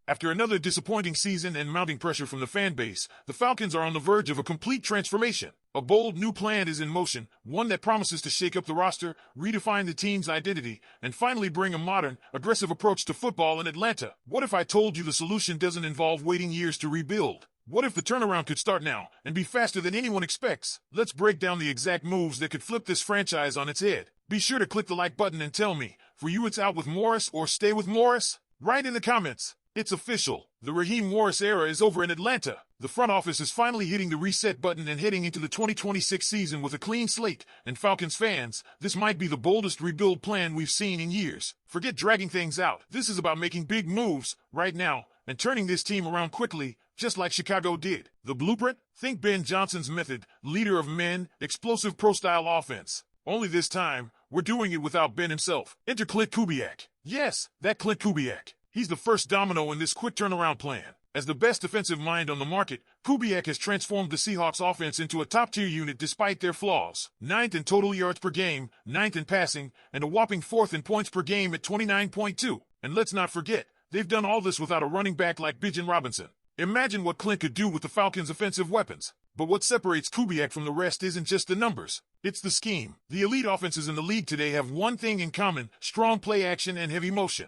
After another disappointing season and mounting pressure from the fan base, the Falcons are on the verge of a complete transformation. A bold new plan is in motion, one that promises to shake up the roster, redefine the team's identity, and finally bring a modern, aggressive approach to football in Atlanta. What if I told you the solution doesn't involve waiting years to rebuild? What if the turnaround could start now and be faster than anyone expects? Let's break down the exact moves that could flip this franchise on its head. Be sure to click the like button and tell me, for you it's out with Morris or stay with Morris? Write in the comments. It's official. The Raheem Morris era is over in Atlanta. The front office is finally hitting the reset button and heading into the 2026 season with a clean slate. And Falcons fans, this might be the boldest rebuild plan we've seen in years. Forget dragging things out. This is about making big moves right now and turning this team around quickly, just like Chicago did. The blueprint? Think Ben Johnson's method, leader of men, explosive pro-style offense. Only this time, we're doing it without Ben himself. Enter Clint Kubiak. Yes, that Clint Kubiak. He's the first domino in this quick turnaround plan. As the best defensive mind on the market, Kubiak has transformed the Seahawks offense into a top-tier unit despite their flaws. 9th in total yards per game, 9th in passing, and a whopping 4th in points per game at 29.2. And let's not forget, they've done all this without a running back like Bijan Robinson. Imagine what Clint could do with the Falcons' offensive weapons. But what separates Kubiak from the rest isn't just the numbers. It's the scheme. The elite offenses in the league today have one thing in common: strong play action and heavy motion.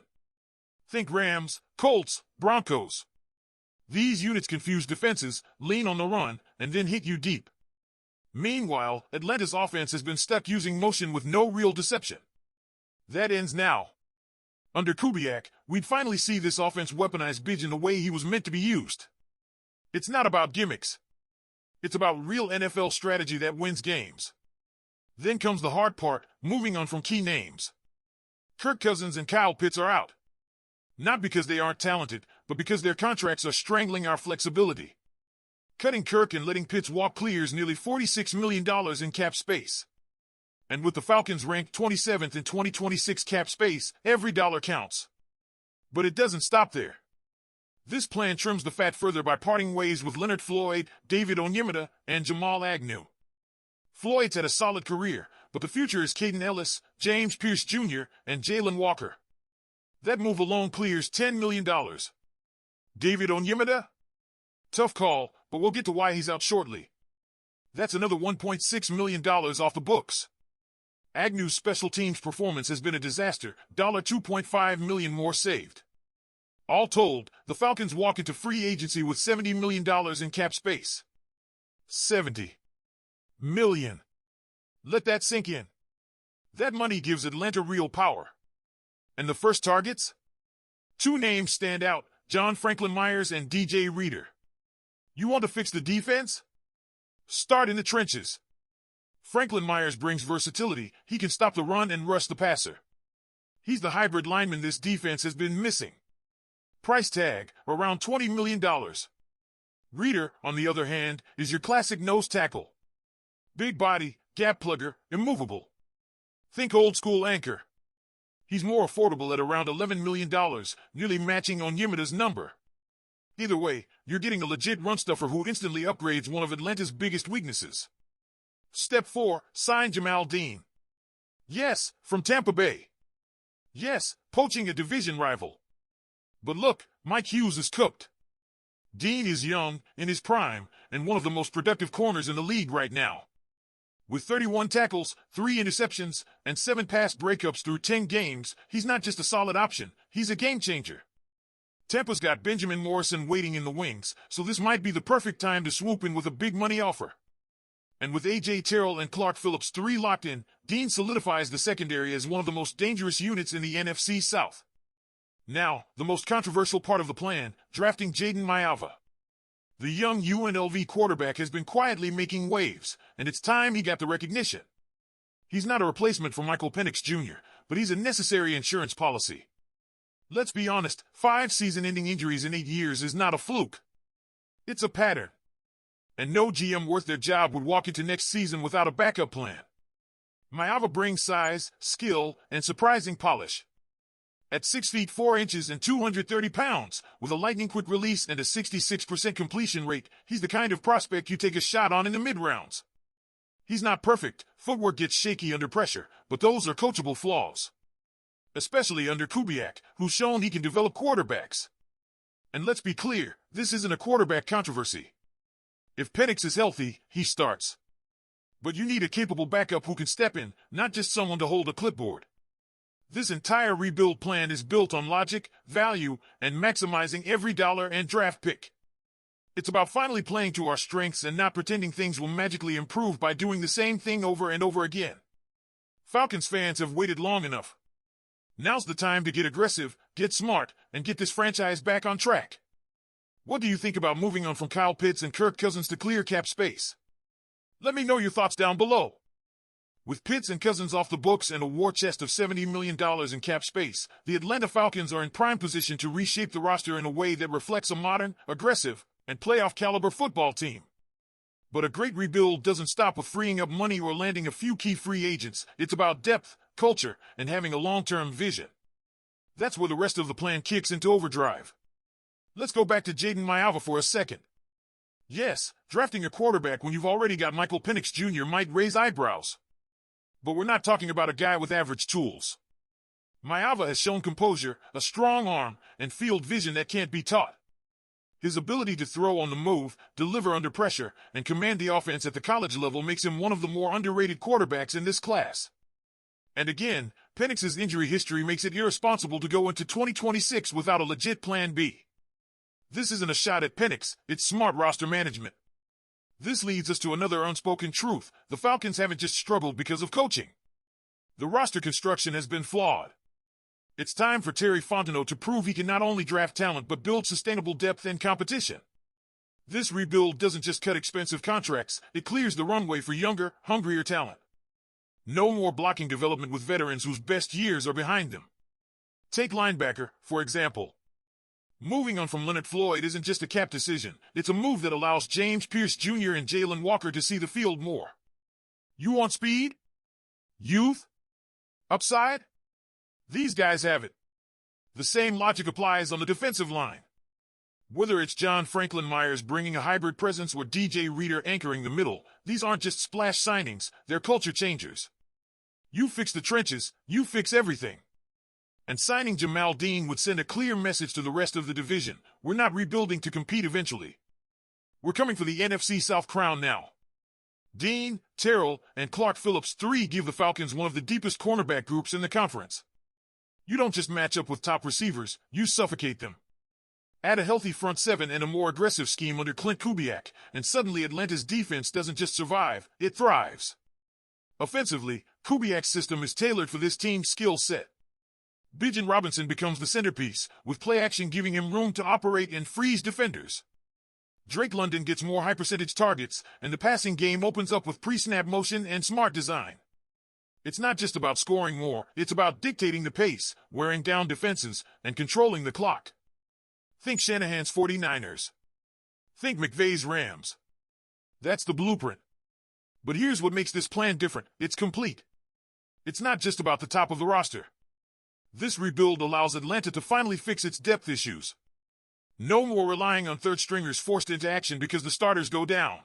Think Rams, Colts, Broncos. These units confuse defenses, lean on the run, and then hit you deep. Meanwhile, Atlanta's offense has been stuck using motion with no real deception. That ends now. Under Kubiak, we'd finally see this offense weaponize Bijan the way he was meant to be used. It's not about gimmicks. It's about real NFL strategy that wins games. Then comes the hard part, moving on from key names. Kirk Cousins and Kyle Pitts are out. Not because they aren't talented, but because their contracts are strangling our flexibility. Cutting Kirk and letting Pitts walk clears nearly $46 million in cap space. And with the Falcons ranked 27th in 2026 cap space, every dollar counts. But it doesn't stop there. This plan trims the fat further by parting ways with Leonard Floyd, David Onyemata, and Jamal Agnew. Floyd's had a solid career, but the future is Caden Ellis, James Pierce Jr., and Jalen Walker. That move alone clears $10 million. David Onyemata? Tough call, but we'll get to why he's out shortly. That's another $1.6 million off the books. Agnew's special teams performance has been a disaster, $2.5 million more saved. All told, the Falcons walk into free agency with $70 million in cap space. $70 million. Let that sink in. That money gives Atlanta real power. And the first targets? Two names stand out, John Franklin Myers and DJ Reader. You want to fix the defense? Start in the trenches. Franklin Myers brings versatility. He can stop the run and rush the passer. He's the hybrid lineman this defense has been missing. Price tag, around $20 million. Reader, on the other hand, is your classic nose tackle. Big body, gap plugger, immovable. Think old school anchor. He's more affordable at around $11 million, nearly matching Onyemata's number. Either way, you're getting a legit run stuffer who instantly upgrades one of Atlanta's biggest weaknesses. Step 4, sign Jamal Dean. Yes, from Tampa Bay. Yes, poaching a division rival. But look, Mike Hughes is cooked. Dean is young, in his prime, and one of the most productive corners in the league right now. With 31 tackles, 3 interceptions, and 7 pass breakups through 10 games, he's not just a solid option, he's a game changer. Tampa's got Benjamin Morrison waiting in the wings, so this might be the perfect time to swoop in with a big money offer. And with A.J. Terrell and Clark Phillips 3 locked in, Dean solidifies the secondary as one of the most dangerous units in the NFC South. Now, the most controversial part of the plan, drafting Jaden Maiava. The young UNLV quarterback has been quietly making waves, and it's time he got the recognition. He's not a replacement for Michael Penix Jr., but he's a necessary insurance policy. Let's be honest, 5 season-ending injuries in 8 years is not a fluke. It's a pattern. And no GM worth their job would walk into next season without a backup plan. Maiava brings size, skill, and surprising polish. At 6 feet 4 inches and 230 pounds, with a lightning-quick release and a 66% completion rate, he's the kind of prospect you take a shot on in the mid-rounds. He's not perfect, footwork gets shaky under pressure, but those are coachable flaws. Especially under Kubiak, who's shown he can develop quarterbacks. And let's be clear, this isn't a quarterback controversy. If Penix is healthy, he starts. But you need a capable backup who can step in, not just someone to hold a clipboard. This entire rebuild plan is built on logic, value, and maximizing every dollar and draft pick. It's about finally playing to our strengths and not pretending things will magically improve by doing the same thing over and over again. Falcons fans have waited long enough. Now's the time to get aggressive, get smart, and get this franchise back on track. What do you think about moving on from Kyle Pitts and Kirk Cousins to clear cap space? Let me know your thoughts down below. With Pitts and Cousins off the books and a war chest of $70 million in cap space, the Atlanta Falcons are in prime position to reshape the roster in a way that reflects a modern, aggressive, and playoff-caliber football team. But a great rebuild doesn't stop with freeing up money or landing a few key free agents. It's about depth, culture, and having a long-term vision. That's where the rest of the plan kicks into overdrive. Let's go back to Jaden Maiava for a second. Yes, drafting a quarterback when you've already got Michael Penix Jr. might raise eyebrows. But we're not talking about a guy with average tools. Maiava has shown composure, a strong arm, and field vision that can't be taught. His ability to throw on the move, deliver under pressure, and command the offense at the college level makes him one of the more underrated quarterbacks in this class. And again, Penix's injury history makes it irresponsible to go into 2026 without a legit plan B. This isn't a shot at Penix, it's smart roster management. This leads us to another unspoken truth. The Falcons haven't just struggled because of coaching. The roster construction has been flawed. It's time for Terry Fontenot to prove he can not only draft talent but build sustainable depth and competition. This rebuild doesn't just cut expensive contracts, it clears the runway for younger, hungrier talent. No more blocking development with veterans whose best years are behind them. Take linebacker, for example. Moving on from Leonard Floyd isn't just a cap decision, it's a move that allows James Pierce Jr. and Jalen Walker to see the field more. You want speed? Youth? Upside? These guys have it. The same logic applies on the defensive line. Whether it's John Franklin Myers bringing a hybrid presence or DJ Reader anchoring the middle, these aren't just splash signings, they're culture changers. You fix the trenches, you fix everything. And signing Jamal Dean would send a clear message to the rest of the division. We're not rebuilding to compete eventually. We're coming for the NFC South crown now. Dean, Terrell, and Clark Phillips, three give the Falcons one of the deepest cornerback groups in the conference. You don't just match up with top receivers, you suffocate them. Add a healthy front seven and a more aggressive scheme under Clint Kubiak, and suddenly Atlanta's defense doesn't just survive, it thrives. Offensively, Kubiak's system is tailored for this team's skill set. Bijan Robinson becomes the centerpiece, with play action giving him room to operate and freeze defenders. Drake London gets more high-percentage targets, and the passing game opens up with pre-snap motion and smart design. It's not just about scoring more, it's about dictating the pace, wearing down defenses, and controlling the clock. Think Shanahan's 49ers. Think McVay's Rams. That's the blueprint. But here's what makes this plan different, it's complete. It's not just about the top of the roster. This rebuild allows Atlanta to finally fix its depth issues. No more relying on third stringers forced into action because the starters go down.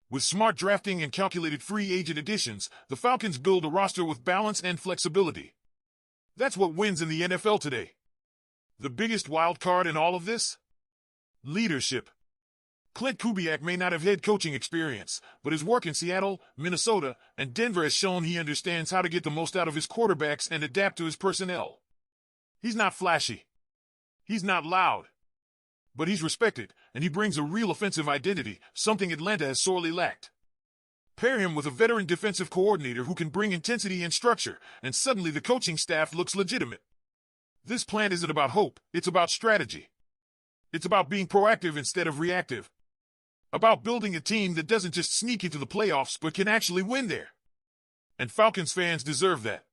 With smart drafting and calculated free agent additions, the Falcons build a roster with balance and flexibility. That's what wins in the NFL today. The biggest wild card in all of this? Leadership. Clint Kubiak may not have head coaching experience, but his work in Seattle, Minnesota, and Denver has shown he understands how to get the most out of his quarterbacks and adapt to his personnel. He's not flashy. He's not loud. But he's respected, and he brings a real offensive identity, something Atlanta has sorely lacked. Pair him with a veteran defensive coordinator who can bring intensity and structure, and suddenly the coaching staff looks legitimate. This plan isn't about hope, it's about strategy. It's about being proactive instead of reactive. About building a team that doesn't just sneak into the playoffs but can actually win there. And Falcons fans deserve that.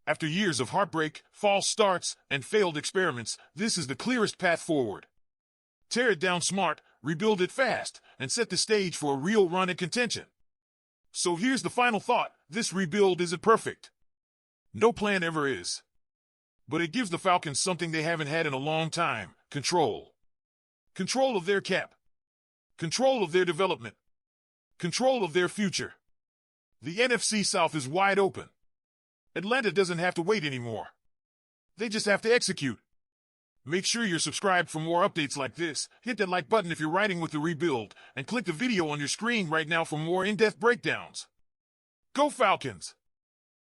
After years of heartbreak, false starts, and failed experiments, this is the clearest path forward. Tear it down smart, rebuild it fast, and set the stage for a real run at contention. So here's the final thought, this rebuild isn't perfect. No plan ever is. But it gives the Falcons something they haven't had in a long time, control. Control of their cap. Control of their development. Control of their future. The NFC South is wide open. Atlanta doesn't have to wait anymore. They just have to execute. Make sure you're subscribed for more updates like this. Hit that like button if you're riding with the rebuild, and click the video on your screen right now for more in-depth breakdowns. Go Falcons!